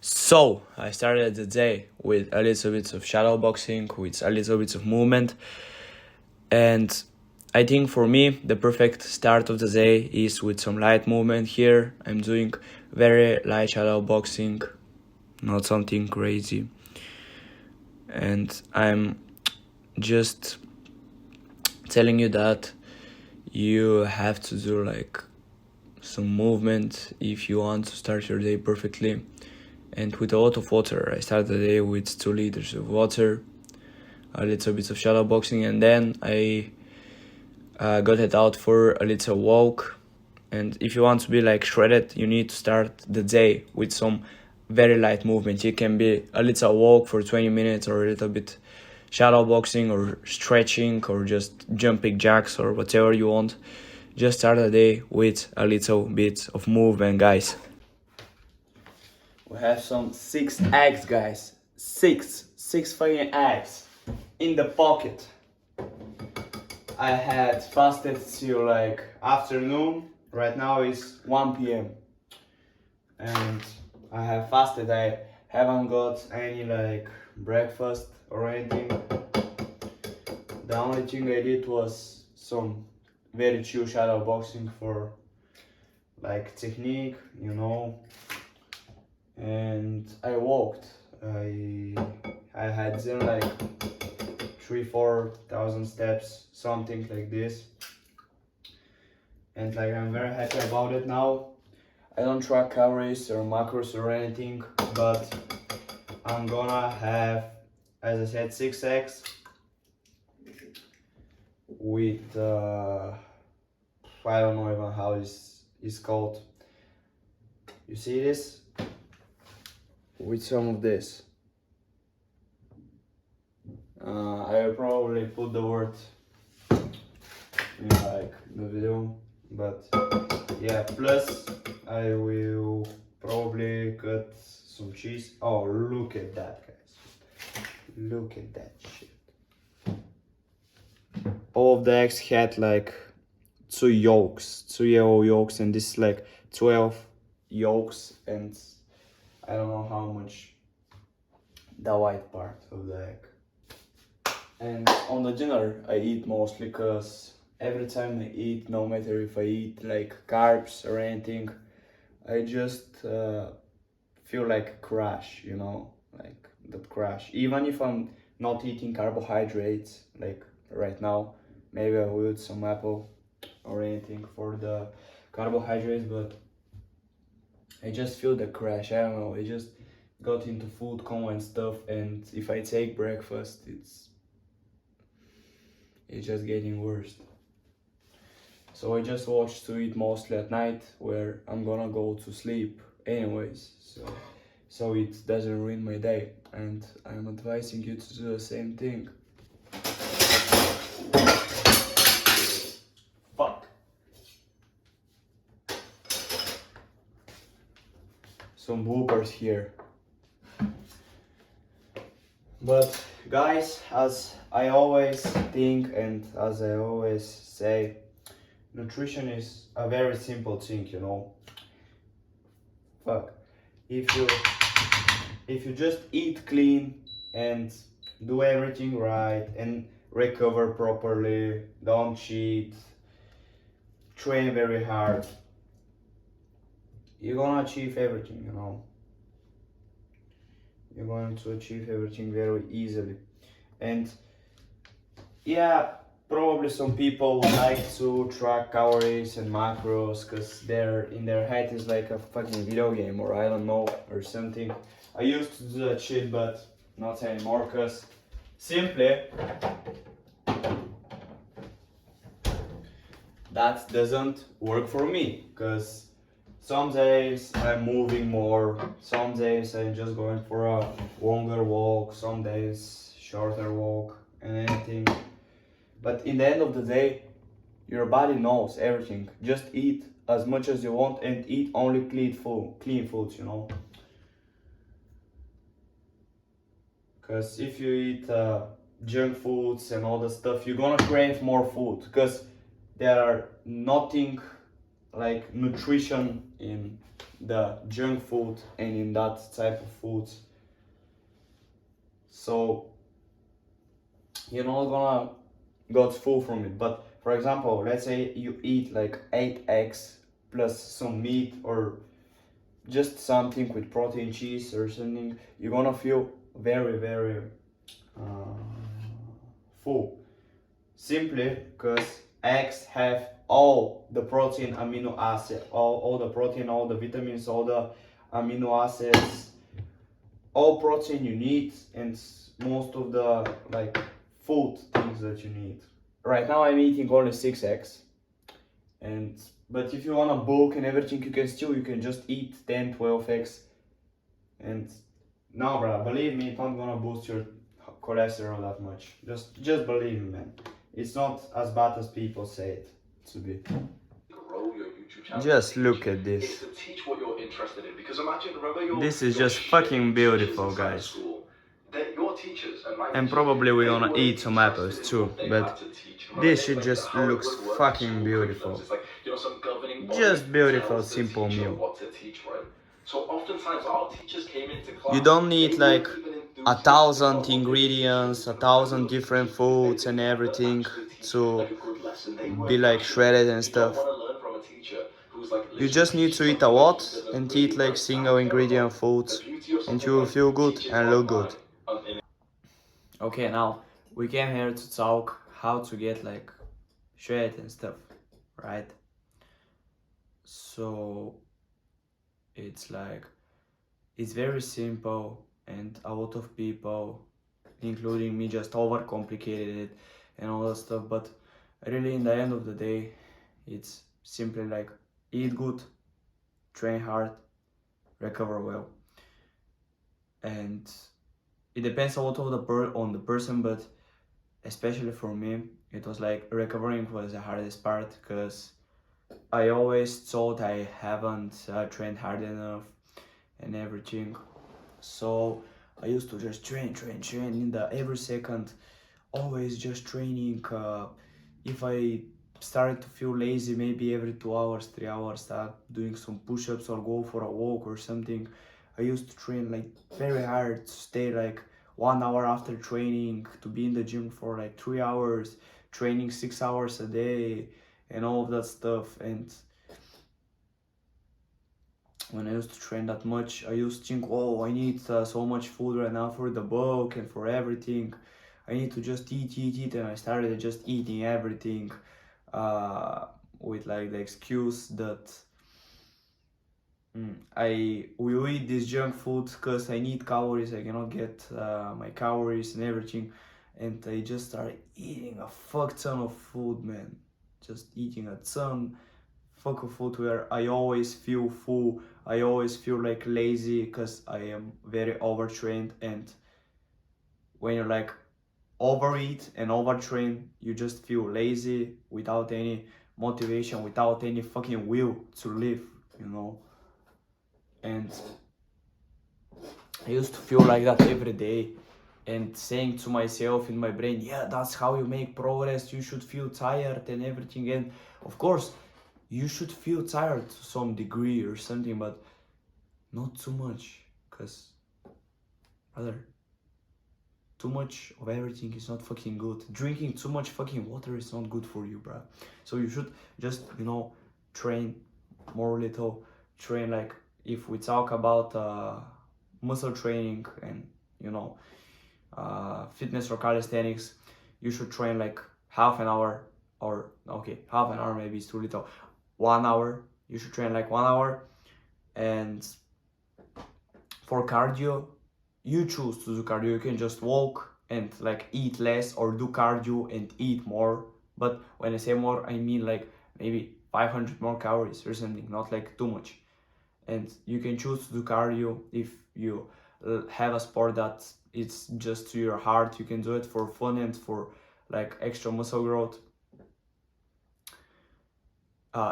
So I started the day with a little bit of shadow boxing, with a little bit of movement, and I think for me the perfect start of the day is with some light movement. Here I'm doing very light shadow boxing, not something crazy, and I'm just telling you that you have to do like some movement if you want to start your day perfectly. And with a lot of water, I started the day with 2 liters of water, a little bit of shadow boxing, and then I got it out for a little walk. And if you want to be like shredded, you need to start the day with some very light movement. It can be a little walk for 20 minutes or a little bit shadow boxing or stretching or just jumping jacks or whatever you want. Just start the day with a little bit of movement, guys. We have some 6 eggs, guys. 6 fucking eggs in the pocket. I had fasted till like afternoon. Right now is 1 p.m. and I have fasted. I haven't got any like breakfast or anything. The only thing I did was some very chill shadow boxing for like technique, and I walked. I had then like 3,000-4,000 steps, something like this, and like I'm very happy about it now. I don't track calories or macros or anything, but I'm gonna have, as I said, 6 eggs with I don't know even how this is called. You see this? With some of this. I will probably put the word in like the video, but yeah, plus I will probably cut some cheese. Oh, look at that, guys. Look at that shit. All of the eggs had like 2 yolks, 2 yellow yolks, and this is like 12 yolks, and I don't know how much the white part of the egg. And on the dinner I eat mostly because every time I eat, no matter if I eat like carbs or anything, I just feel like a crash, like that crash. Even if I'm not eating carbohydrates, like right now, maybe I will eat some apple or anything for the carbohydrates, but I just feel the crash. I don't know, I just got into food coma and stuff, and if I take breakfast, it's just getting worse. So I just watch to eat mostly at night, where I'm gonna go to sleep anyways, so it doesn't ruin my day, and I'm advising you to do the same thing. Fuck. Some bloopers here. But guys, as I always think and as I always say, nutrition is a very simple thing, Fuck. If you just eat clean and do everything right and recover properly, don't cheat, train very hard, you're gonna achieve everything, You're going to achieve everything very easily. And yeah, probably some people like to track calories and macros because they're in their head is like a fucking video game, or I don't know, or something. I used to do that shit, but not anymore, because simply that doesn't work for me. Because some days I'm moving more, some days I'm just going for a longer walk, some days shorter walk and anything. But in the end of the day, your body knows everything. Just eat as much as you want and eat only clean foods, Because if you eat junk foods and all that stuff, you're gonna crave more food, because there are nothing like nutrition in the junk food and in that type of foods. So you're not gonna got full from it. But for example, let's say you eat like 8 eggs plus some meat or just something with protein, cheese or something, you're gonna feel very uh, full, simply because eggs have all the protein, amino acid, all the protein, all the vitamins, all the amino acids, all protein you need, and most of the like food things that you need. Right now I'm eating only 6 eggs, and but if you wanna bulk and everything, you can just eat 10, 12 eggs. And no, bro, believe me, it's not gonna boost your cholesterol that much. Just believe me, man. It's not as bad as people say it to be. Grow your YouTube channel. Just look at this. Is to teach what you're interested in. Because imagine, remember this is just fucking beautiful, guys. Your teachers and probably we're gonna eat some apples too, but this shit just looks fucking beautiful. Just beautiful, simple meal. So oftentimes our teachers came into class. You don't need like 1,000 ingredients, 1,000 different foods and everything to be like shredded and stuff. You just need to eat a lot and eat like single ingredient foods, and you will feel good and look good. Okay, now we came here to talk how to get like shredded and stuff, right? So it's like, it's very simple, and a lot of people, including me, just overcomplicated it and all that stuff. But really, in the end of the day, it's simply like eat good, train hard, recover well. And it depends a lot of on the person, but especially for me, it was like recovering was the hardest part, because I always thought I haven't trained hard enough and everything. So I used to just train in the every second, always just training. If I started to feel lazy, maybe every 2 hours, 3 hours, start doing some push-ups or go for a walk or something. I used to train like very hard, to stay like 1 hour after training, to be in the gym for like 3 hours, training 6 hours a day and all of that stuff. And when I used to train that much, I used to think, oh, I need so much food right now for the bulk and for everything. I need to just eat, and I started just eating everything with like the excuse that I will eat this junk food because I need calories, I cannot get my calories and everything. And I just started eating a fuck ton of food, man. Just eating a ton fuck of food where I always feel full. I always feel like lazy because I am very overtrained. And when you're like overeat and overtrain, you just feel lazy, without any motivation, without any fucking will to live, you know. And I used to feel like that every day, and saying to myself in my brain, yeah, that's how you make progress, you should feel tired and everything. And of course you should feel tired to some degree or something, but not too much, because brother, too much of everything is not fucking good. Drinking too much fucking water is not good for you, bro. So you should just, you know, train more little. Train like, if we talk about muscle training and, you know, fitness or calisthenics, you should train like half an hour, or okay, half an hour maybe is too little. 1 hour, you should train like 1 hour. And for cardio, you choose to do cardio. You can just walk and like eat less, or do cardio and eat more. But when I say more, I mean like maybe 500 more calories or something, not like too much. And you can choose to do cardio if you have a sport that it's just to your heart. You can do it for fun and for like extra muscle growth.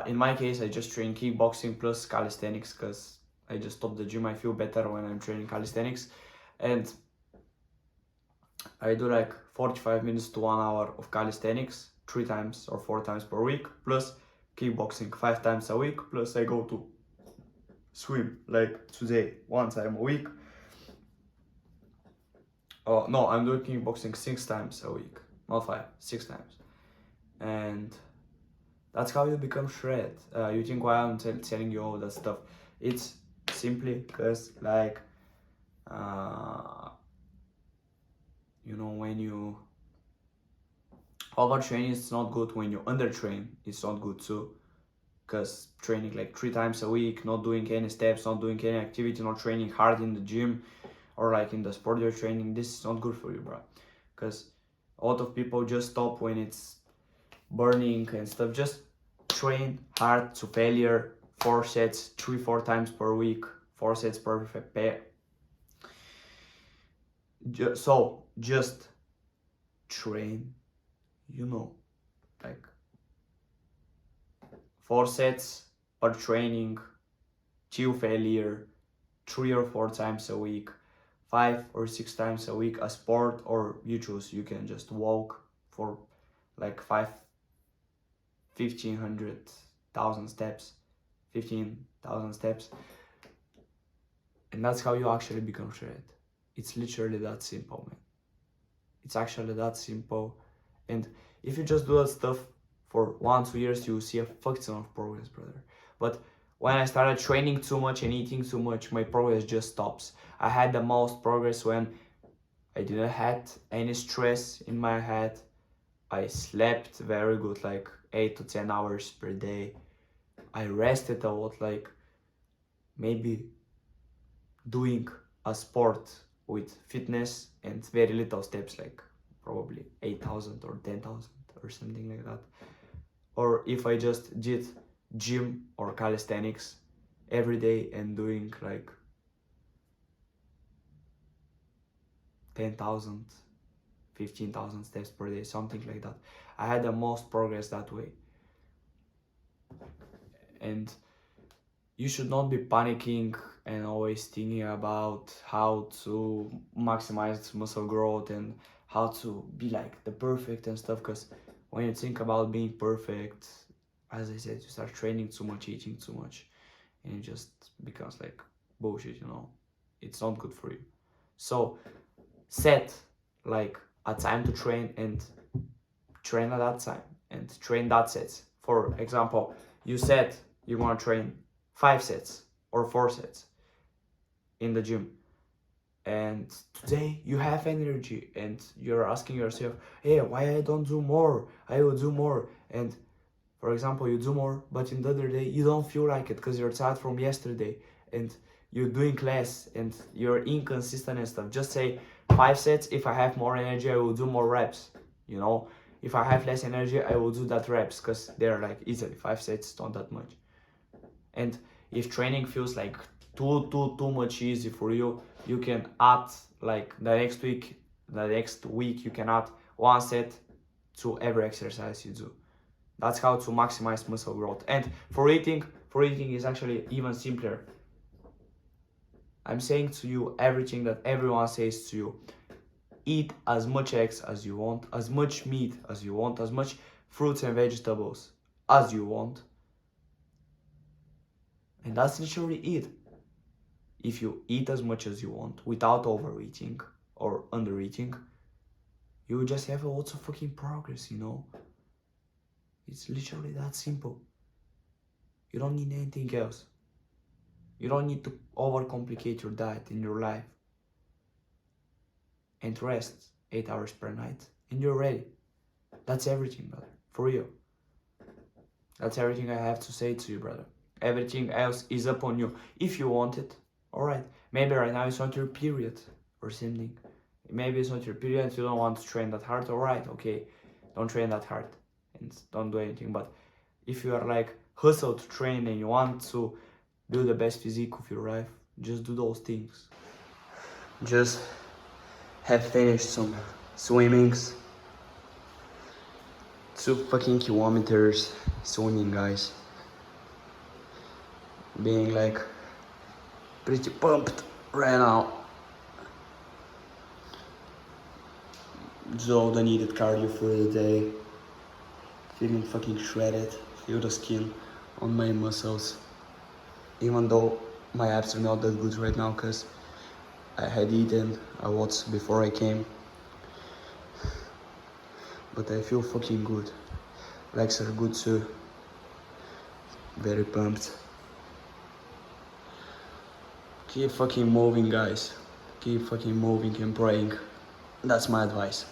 In my case, I just train kickboxing plus calisthenics, because I just stopped the gym. I feel better when I'm training calisthenics. And I do like 45 minutes to 1 hour of calisthenics 3 times or 4 times per week, plus kickboxing 5 times a week, plus I go to swim like today, 1 time a week. Oh no, I'm doing kickboxing 6 times a week, not 5, 6 times. And that's how you become shred. You think why I'm telling you all that stuff? It's simply because like you know, when you overtraining is not good. When you undertrain, it's not good too. Because training like 3 times a week, not doing any steps, not doing any activity, not training hard in the gym or like in the sport you're training, this is not good for you, bro. Because a lot of people just stop when it's burning and stuff. Just train hard to failure, 4 sets, 3-4 times per week, 4 sets perfect pair. So just train, you know, like 4 sets per training, 2 failure, 3 or 4 times a week, 5 or 6 times a week a sport, or you choose, you can just walk for like 1500,000 steps, 15,000 steps, and that's how you actually become shredded. It's literally that simple, man. It's actually that simple. And if you just do that stuff for 1-2 years, you will see a fuck ton of progress, brother. But when I started training too much and eating too much, my progress just stops. I had the most progress when I didn't have any stress in my head. I slept very good, like 8 to 10 hours per day. I rested a lot, like maybe doing a sport with fitness and very little steps, like probably 8,000 or 10,000 or something like that. Or if I just did gym or calisthenics every day and doing like 10,000, 15,000 steps per day, something like that. I had the most progress that way. And you should not be panicking and always thinking about how to maximize muscle growth and how to be like the perfect and stuff, because when you think about being perfect, as I said, you start training too much, eating too much, and it just becomes like bullshit, you know. It's not good for you. So set like a time to train and train at that time and train that sets. For example, you said you want to train 5 sets or 4 sets in the gym, and today you have energy and you're asking yourself, hey, why I don't do more? I will do more. And for example, you do more, but in the other day you don't feel like it because you're tired from yesterday and you're doing less and you're inconsistent and stuff. Just say 5 sets. If I have more energy, I will do more reps, you know. If I have less energy, I will do that reps because they're like easily 5 sets, not that much. And if training feels like too much easy for you, you can add like the next week you can add 1 set to every exercise you do. That's how to maximize muscle growth. And for eating is actually even simpler. I'm saying to you everything that everyone says to you. Eat as much eggs as you want, as much meat as you want, as much fruits and vegetables as you want. And that's literally it. If you eat as much as you want without overeating or undereating, you will just have lots of fucking progress, you know? It's literally that simple. You don't need anything else. You don't need to overcomplicate your diet in your life. And rest 8 hours per night and you're ready. That's everything, brother. For real. That's everything I have to say to you, brother. Everything else is up on you. If you want it, alright. Maybe right now it's not your period or something. Maybe it's not your period and you don't want to train that hard. Alright, okay. Don't train that hard and don't do anything. But if you are like hustle to train and you want to build the best physique of your life, just do those things. Just have finished some swimmings. 2 fucking kilometers swimming, guys. Being like pretty pumped right now. Do all the needed cardio for the day. Feeling fucking shredded. Feel the skin on my muscles. Even though my abs are not that good right now because I had eaten a lot before I came. But I feel fucking good. Legs are good too. Very pumped. Keep fucking moving, guys. Keep fucking moving and praying. That's my advice.